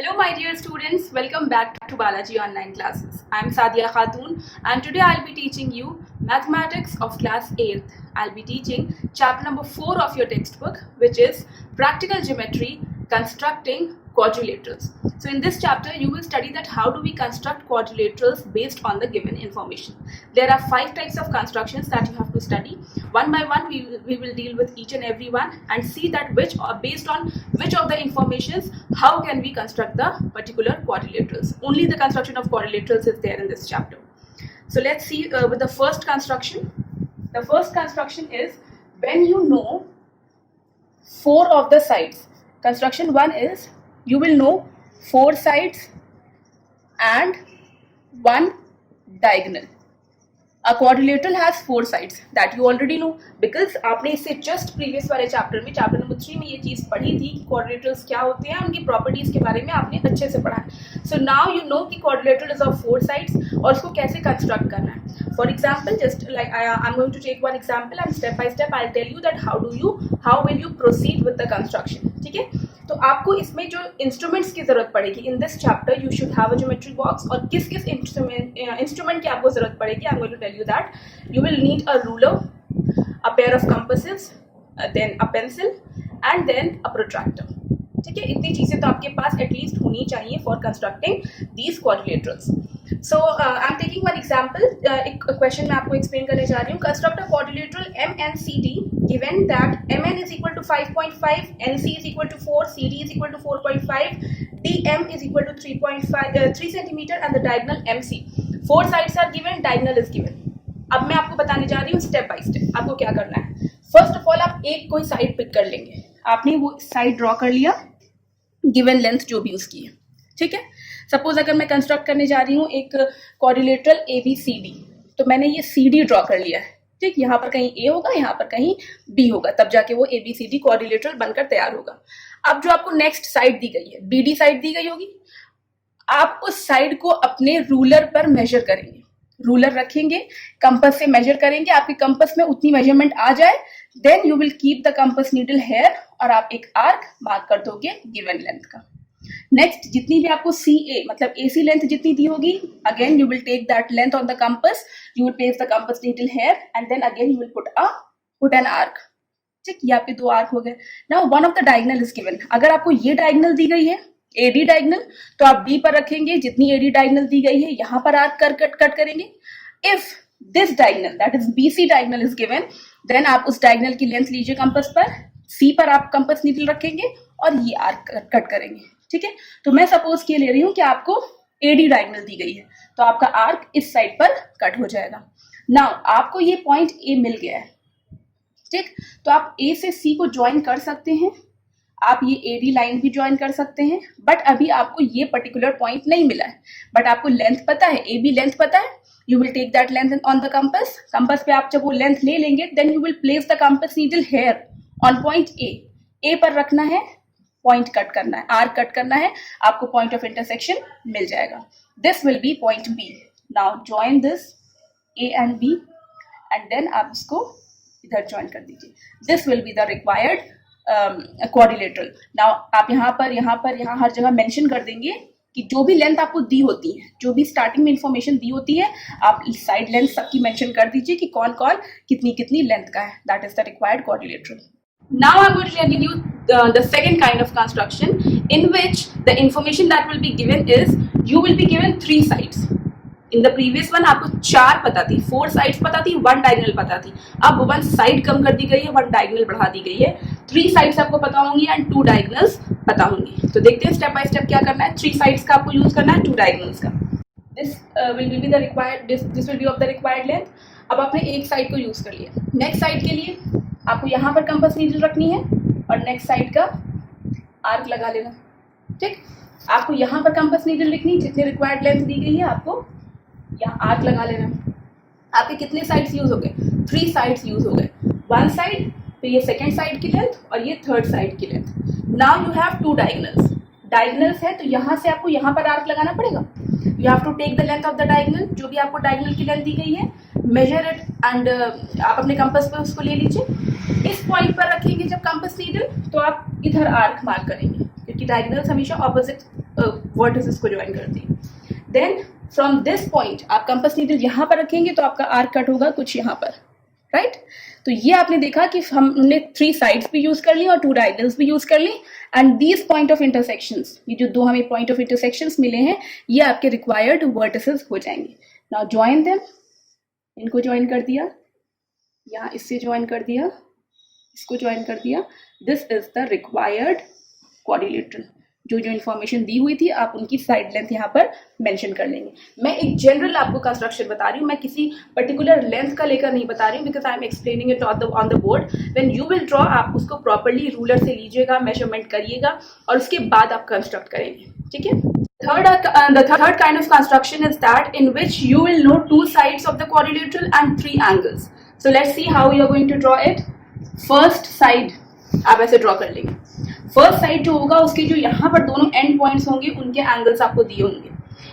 Hello my dear students, welcome back to Balaji Online Classes. I am Sadia Khatun and today I will be teaching you Mathematics of class 8th. I will be teaching chapter number 4 of your textbook, which is Practical Geometry, Constructing Quadrilaterals. So in this chapter you will study that how do we construct quadrilaterals based on the given information. There are 5 types of constructions that you have to study. One by one we will deal with each and every one and see that based on which of the informations how can we construct the particular quadrilaterals. Only the construction of quadrilaterals is there in this chapter. So let's see with the first construction. The first construction is when you know 4 of the sides. Construction 1 is you will know 4 sides and 1 diagonal. A quadrilateral has 4 sides that you already know because आपने इससे just previous वाले chapter में chapter number 3 में ये चीज़ पढ़ी थी कि quadrilaterals क्या होते हैं, उनकी properties के बारे में आपने अच्छे से पढ़ा है. So now you know कि quadrilateral is of 4 sides और उसको कैसे construct करना है. For example, just like I'm going to take one example and step by step I'll tell you that how will you proceed with the construction. ठीक है, तो आपको इसमें जो इंस्ट्रूमेंट्स की जरूरत पड़ेगी in this chapter you should have a geometry box. और किस किस इंस्ट्रूमेंट की आपको जरूरत पड़ेगी I am going to tell you that. You will need a ruler, a pair of compasses, then a pencil and then a protractor. ठीक है, इतनी चीजें तो आपके पास एटलीस्ट होनी चाहिए for constructing these quadrilaterals. So I am taking one example. एक question मैं आपको एक्सप्लेन करने जा रही हूँ. Construct a quadrilateral MNCD given that MN is equal to 5.5, NC is equal to 4, CD is equal to 4.5, DM is equal to 3 centimeter and the diagonal MC. 4 sides are given, diagonal is given. अब मैं आपको बताने जा रही हूँ step by step आपको क्या करना है. फर्स्ट ऑफ ऑल आप एक कोई साइड पिक कर लेंगे. आपने वो साइड ड्रॉ कर लिया गिवन लेंथ जो भी उसकी है. ठीक है, सपोज अगर मैं कंस्ट्रक्ट करने जा रही हूँ एक क्वाड्रिलेटरल ABCD, तो मैंने ये CD ड्रॉ कर लिया है. ठीक, यहाँ पर कहीं A होगा, यहाँ पर कहीं B होगा, तब जाके वो ABCD क्वाड्रिलेटरल बनकर तैयार होगा. अब जो आपको नेक्स्ट साइड दी गई है BD साइड दी गई होगी, आप उस साइड को अपने रूलर पर मेजर करेंगे. रूलर रखेंगे, कंपास से मेजर करेंगे, आपके कंपास में उतनी मेजरमेंट आ जाए, then you will keep the compass needle here और आप एक आर्क मार्क कर दोगे गिवन लेंथ का. नेक्स्ट जितनी भी आपको CA मतलब AC लेंथ जितनी दी होगी, again you will take that length on the compass, you will place the compass needle here and then again you will put an arc. ठीक, ये आपके 2 आर्क हो गए. Now one of the diagonal is given. अगर आपको ये diagonal दी गई है AD डायगोनल, तो आप B पर रखेंगे. जितनी AD डायगोनल दी गई है यहाँ पर आर्क कट करेंगे. If this diagonal that is BC diagonal is given, then आप उस डायगोनल की लेंथ लीजिए कंपास पर, C पर आप कंपास नीडल रखेंगे और ये आर्क कट करेंगे. ठीक है, तो मैं सपोज के ले रही हूँ कि आपको AD डायगोनल दी गई है, तो आपका आर्क इस साइड पर कट हो जाएगा. नाउ आपको ये पॉइंट A मिल गया है. ठीक, तो आप A से C को ज्वाइन कर सकते हैं, आप ये AD लाइन भी ज्वाइन कर सकते हैं, बट अभी आपको ये पर्टिकुलर पॉइंट नहीं मिला है. बट आपको लेंथ पता है, AB लेंथ पता है, you will take that length on the compass. Compass पे आप जब वो लेंथ ले लेंगे, then you will place the compass needle here on point A पर रखना है, पॉइंट कट करना है, आर्क कट करना है, आपको पॉइंट ऑफ इंटरसेक्शन मिल जाएगा. This will be point B. Now join this A and B and then आप इसको इधर ज्वाइन कर दीजिए. This will be the required quadrilateral. Now आप यहाँ हर जगह मेंशन कर देंगे कि जो भी लेंथ आपको दी होती है, जो भी स्टार्टिंग में इंफॉर्मेशन दी होती है, आप साइड लेंथ सबकी मेंशन कर दीजिए कि कौन कौन कितनी लेंथ का है. That is the required quadrilateral. Now I'm going to tell you the second kind of construction in which the information that will be given is you will be given 3 sides. In the previous one आपको 4 पता थी, 4 sides पता थी, 1 diagonal पता थी. अब 1 side कम कर दी गई है, 1 diagonal बढ़ा दी गई है. 3 sides आपको पता होंगी एंड 2 diagonals पता होंगी. तो देखते हैं स्टेप बाय स्टेप क्या करना है. 3 sides का आपको यूज करना है, 2 diagonals का. This will be the required. This will be of the required length. अब आपने एक साइड को यूज कर लिया. नेक्स्ट साइड के लिए आपको यहाँ पर कंपास नीडल रखनी है और नेक्स्ट साइड का आर्क लगा लेना. ठीक, आपको यहाँ पर कंपास नीडल लिखनी, जितनी रिक्वायर्ड लेंथ दी गई है आपको यहाँ आर्क लगा लेना. आपके कितने साइड्स यूज हो गए? 3 साइड्स यूज हो गए. 1 साइड, फिर ये सेकेंड साइड की लेंथ और ये थर्ड साइड की length. Now you have 2 diagonals. Diagonals है तो यहाँ से आपको यहाँ पर आर्क लगाना पड़ेगा. You have to take the length of the diagonal, जो भी आपको डायगोनल की लेंथ दी गई है, मेजर इट एंड आप अपने कंपास पर उसको ले लीजिए. इस पॉइंट पर रखेंगे जब कंपास नीडल, तो आप इधर आर्क मार्क करेंगे क्योंकि डायगोनल्स हमेशा ऑपोजिट वर्टिसेस को ज्वाइन करती है. देन फ्रॉम दिस पॉइंट आप कंपास नीडल यहाँ पर रखेंगे तो आपका आर्क कट होगा कुछ यहाँ पर, राइट. तो ये आपने देखा कि हमने 3 साइड्स भी यूज कर ली और 2 डायगोनल्स भी यूज कर ली. And these point of intersections, ये जो 2 हमें पॉइंट ऑफ इंटरसेक्शंस मिले हैं, ये आपके रिक्वायर्ड वर्टिसेस हो जाएंगे. Now join them. इनको ज्वाइन कर दिया, यहाँ इससे ज्वाइन कर दिया, इसको ज्वाइन कर दिया. This is the required quadrilateral. जो जो इन्फॉर्मेशन दी हुई थी आप उनकी साइड लेंथ यहाँ पर मेंशन कर लेंगे. मैं एक जनरल आपको कंस्ट्रक्शन बता रही हूँ, मैं किसी पर्टिकुलर लेंथ का लेकर नहीं बता रही हूँ, because I am explaining it on the board. When you will draw, आप उसको प्रॉपरली रूलर से लीजिएगा, मेजरमेंट करिएगा और उसके बाद आप कंस्ट्रक्ट करेंगे. ठीक है. The third kind of construction is that in which you will know 2 sides of the quadrilateral and 3 angles. So let's see how you are going to draw it. First side आप ऐसे draw कर लेंगे. First side जो होगा उसके जो यहाँ पर दोनों एंड पॉइंट्स होंगे उनके एंगल्स आपको दिए होंगे,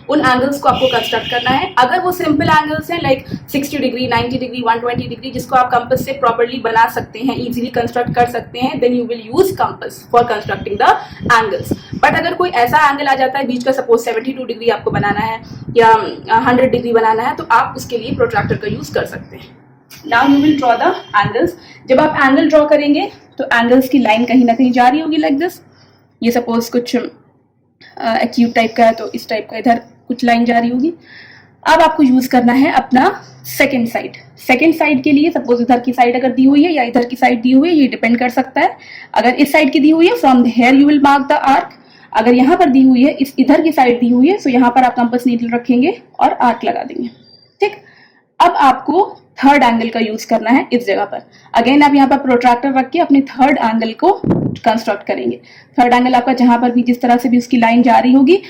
उन एंगल्स को आपको कंस्ट्रक्ट करना है. अगर वो सिंपल एंगल्स हैं लाइक 60 डिग्री, 90 डिग्री, 120 डिग्री, जिसको आप कंपास से प्रॉपर्ली बना सकते हैं, इजीली कंस्ट्रक्ट कर सकते हैं, then you will use compass for constructing the angles. But अगर कोई ऐसा एंगल आ जाता है बीच का, सपोज 72 डिग्री आपको बनाना है या 100 डिग्री बनाना है, तो आप उसके लिए प्रोट्रैक्टर का यूज कर सकते हैं. Now you will draw the angles. जब आप एंगल ड्रॉ करेंगे तो एंगल्स की लाइन कहीं ना कहीं जा रही होगी लाइक दिस. ये सपोज कुछ एक्यूब टाइप का है तो इस टाइप का इधर कुछ लाइन जा रही होगी. अब आपको यूज करना है अपना सेकेंड साइड. सेकेंड साइड के लिए सपोज इधर की साइड अगर दी हुई है या इधर की साइड दी हुई है, ये डिपेंड कर सकता है. अगर इस साइड की दी हुई है, from here you will mark the arc. अगर यहाँ पर दी हुई है, इस इधर की साइड दी हुई है, सो यहाँ पर आप कंपास नीडल रखेंगे और आर्क लगा देंगे. ठीक. अब आपको थर्ड एंगल का यूज करना है इस जगह पर. अगेन आप यहाँ पर प्रोट्रैक्टर रख के अपने थर्ड एंगल को कंस्ट्रक्ट करेंगे. थर्ड एंगल आपका जहां पर भी जिस तरह से भी उसकी लाइन जा रही होगी,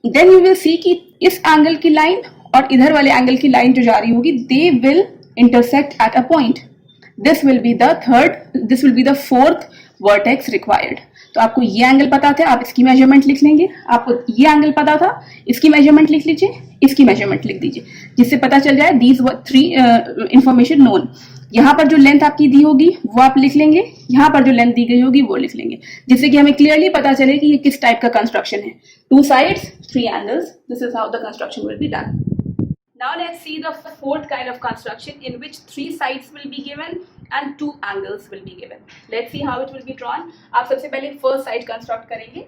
देन यू विल सी कि इस एंगल की लाइन और इधर वाले एंगल की लाइन जो जा रही होगी, they will intersect at a point. This will be the fourth vertex required. तो आपको ये एंगल पता था, आप इसकी मेजरमेंट लिख लेंगे. आपको ये एंगल पता था, इसकी मेजरमेंट लिख लीजिए, इसकी मेजरमेंट लिख दीजिए, जिससे पता चल जाए दीज 3 इंफॉर्मेशन नोन. यहाँ पर जो लेंथ आपकी दी होगी वो आप लिख लेंगे, यहाँ पर जो लेंथ दी गई होगी वो लिख लेंगे, जिससे कि हमें क्लियरली पता चले कि ये किस टाइप का कंस्ट्रक्शन है. 2 sides, 3 angles. This is how the construction will be done. Now let's see the fourth kind of construction in which 3 sides will be given and 2 angles will be given. Let's see how it will be drawn. आप सबसे पहले first side construct करेंगे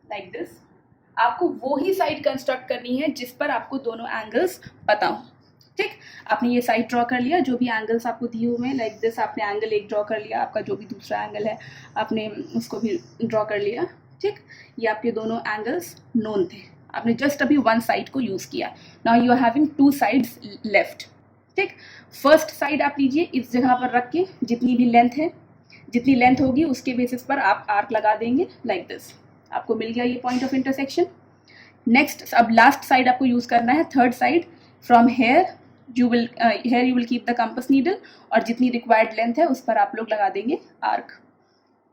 like this. आपको वो ही side construct करनी है जिस पर आपको दोनों एंगल्स पता हो. ठीक. आपने ये साइड ड्रॉ कर लिया, जो भी एंगल्स आपको दिए हुए हैं लाइक दिस. आपने एंगल 1 ड्रॉ कर लिया, आपका जो भी दूसरा एंगल है आपने उसको भी ड्रॉ कर लिया. ठीक. ये आपके दोनों एंगल्स नोन थे, आपने जस्ट अभी 1 साइड को यूज किया. Now you are having 2 sides left. ठीक. फर्स्ट साइड आप लीजिए, इस जगह पर रख के जितनी भी लेंथ है, जितनी लेंथ होगी उसके बेसिस पर आप आर्क लगा देंगे लाइक दिस. आपको मिल गया ये पॉइंट ऑफ इंटरसेक्शन. नेक्स्ट, अब लास्ट साइड आपको यूज करना है, third side. From here you will keep the compass needle और जितनी रिक्वायर्ड लेंथ है उस पर आप लोग लगा देंगे arc.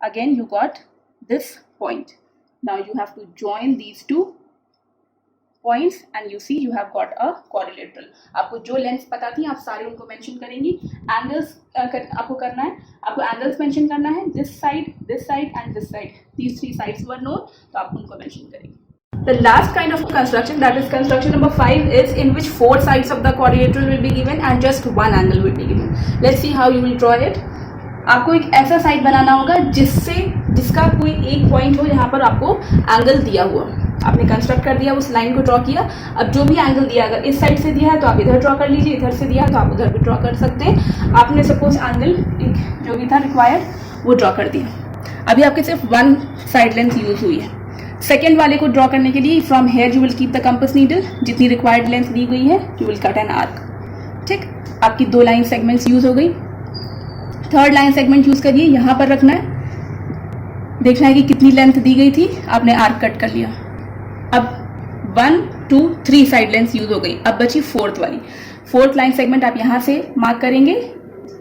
Again you got this point. Now you have to join these 2 points and you see you have got a quadrilateral. आपको जो लेंथ पता थी आप सारे उनको मेंशन करेंगी. एंगल्स आपको करना है, आपको एंगल्स मेंशन करना है, this side and this side. These 3 sides were known, तो आप उनको मेंशन करेंगे. The last kind of construction, that is construction number 5, is in which 4 sides of the quadrilateral will be given and just 1 angle will be given. Let's see how you will draw it. आपको एक ऐसा side बनाना होगा जिसका कोई एक point हो जहाँ पर आपको एंगल दिया हुआ. आपने कंस्ट्रक्ट कर दिया, उस लाइन को ड्रॉ किया. अब जो भी एंगल दिया, अगर इस साइड से दिया है तो आप इधर ड्रॉ कर लीजिए, इधर से दिया है तो आप उधर भी ड्रॉ कर सकते हैं. आपने सपोज एंगल जो भी था रिक्वायर्ड वो ड्रॉ कर दिया. अभी आपके सिर्फ 1 साइड लेंथ यूज हुई है. सेकेंड वाले को ड्रॉ करने के लिए from here you will keep the compass needle. जितनी रिक्वायर्ड लेंथ दी गई है you will cut N arc. ठीक. आपकी 2 लाइन सेगमेंट्स यूज हो गई. थर्ड लाइन सेगमेंट यूज करिए, यहाँ पर रखना है, देखना है कि कितनी लेंथ दी गई थी, आपने आर्क कट कर लिया. अब 1 2 3 साइड लेंथ यूज हो गई. अब बची फोर्थ वाली. फोर्थ लाइन सेगमेंट आप यहाँ से मार्क करेंगे.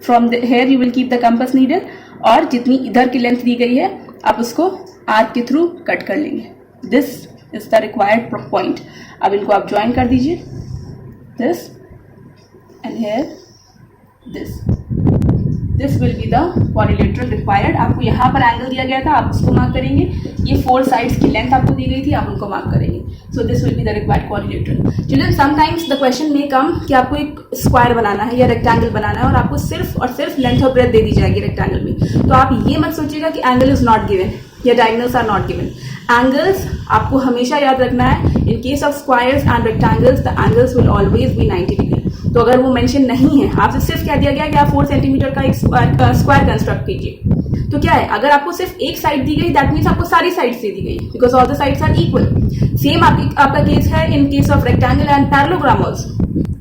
From here you will keep the compass needle और जितनी इधर की लेंथ दी गई है आप उसको आर्क के थ्रू कट कर लेंगे. This is the required point. अब इनको आप ज्वाइन कर दीजिए, this and here this. This will be the quadrilateral required. आपको यहाँ पर एंगल दिया गया था, आप उसको मार्क करेंगे। ये 4 साइड्स की लेंथ आपको दी गई थी, आप उनको मार्क करेंगे। So this will be the required quadrilateral. Children sometimes the question में कम कि आपको एक स्क्वायर बनाना है या रेक्टेंगल बनाना है और आपको सिर्फ और सिर्फ लेंथ और ब्रेथ दे दी जाएगी रेक्टेंगल में। तो आप ये मत सोचिएगा कि एंगल इज नॉट गिवन या diagonals are not given. Angles आपको हमेशा याद रखना है। In case of squares and rectangles the angles will always be 90 degree. तो अगर वो मेंशन नहीं है, आपसे सिर्फ कह दिया गया कि आप 4 सेंटीमीटर का एक स्क्वायर कंस्ट्रक्ट कीजिए, तो क्या है, अगर आपको सिर्फ एक साइड दी गई दैट मीन्स आपको सारी साइड्स दे दी गई, because all the sides are equal. Same आपका केस है in case of rectangle and parallelogram also,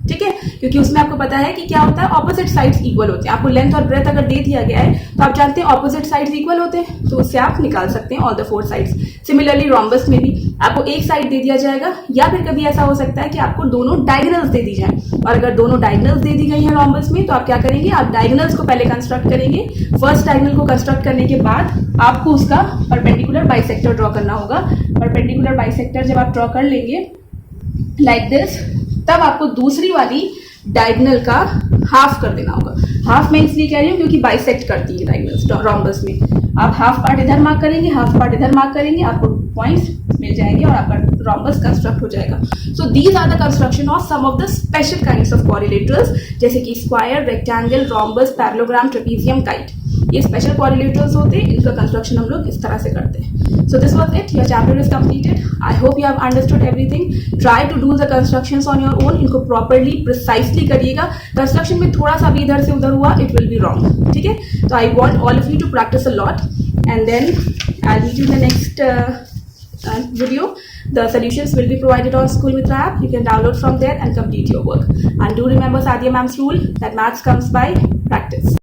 ठीक है, क्योंकि उसमें आपको पता है कि क्या होता है, ऑपोजिट साइड्स इक्वल होते हैं। आपको लेंथ और ब्रेथ अगर दे दिया गया है तो आप जानते हैं ऑपोजिट साइड्स इक्वल होते हैं, तो उससे आप निकाल सकते हैं all the 4 sides. Similarly rhombus में भी आपको एक साइड दे दिया जाएगा, या फिर कभी ऐसा हो सकता है कि आपको दोनों डायगोनल्स दे दी जाए, और अगर दोनों डायगोनल्स दे दी गई हैं रोम्बस में तो आप क्या करेंगे, आप डायगोनल्स को पहले कंस्ट्रक्ट करेंगे। फर्स्ट डायगोनल को कंस्ट्रक्ट करने के बाद आपको उसका परपेंडिकुलर बाइसेक्टर ड्रॉ करना होगा। परपेंडिकुलर बाइसेक्टर जब आप ड्रॉ कर लेंगे लाइक दिस, तब आपको दूसरी वाली डायगोनल का हाफ कर देना होगा। हाफ मैं इसलिए कह रही हूँ क्योंकि बाइसेक्ट करती है डायगोनल्स रोम्बस में। आप हाफ पार्ट इधर मार्क करेंगे, हाफ पार्ट इधर मार्क करेंगे, आपको पॉइंट्स मिल जाएंगे और आपका रोम्बस कंस्ट्रक्ट हो जाएगा। So these are the construction of some of the special kinds of quadrilaterals, जैसे कि square, rectangle, rhombus, parallelogram, trapezium, kite. ये स्पेशल क्वाड्रिलेटरल्स होते हैं, इनका कंस्ट्रक्शन हम लोग इस तरह से करते हैं। So this was it, your chapter is completed. I hope you have understood everything. Try to do the constructions on your own. इनको प्रॉपर्ली प्रिसाइसली करिएगा। कंस्ट्रक्शन में थोड़ा सा भी इधर से उधर हुआ, इट विल बी रॉन्ग, ठीक है। तो I want all of you to practise a lot, and then I meet you in the next video. The solutions will be provided on School Mitra app. You can download from there and complete your work. And do remember Sadia ma'am's rule that maths comes by practice.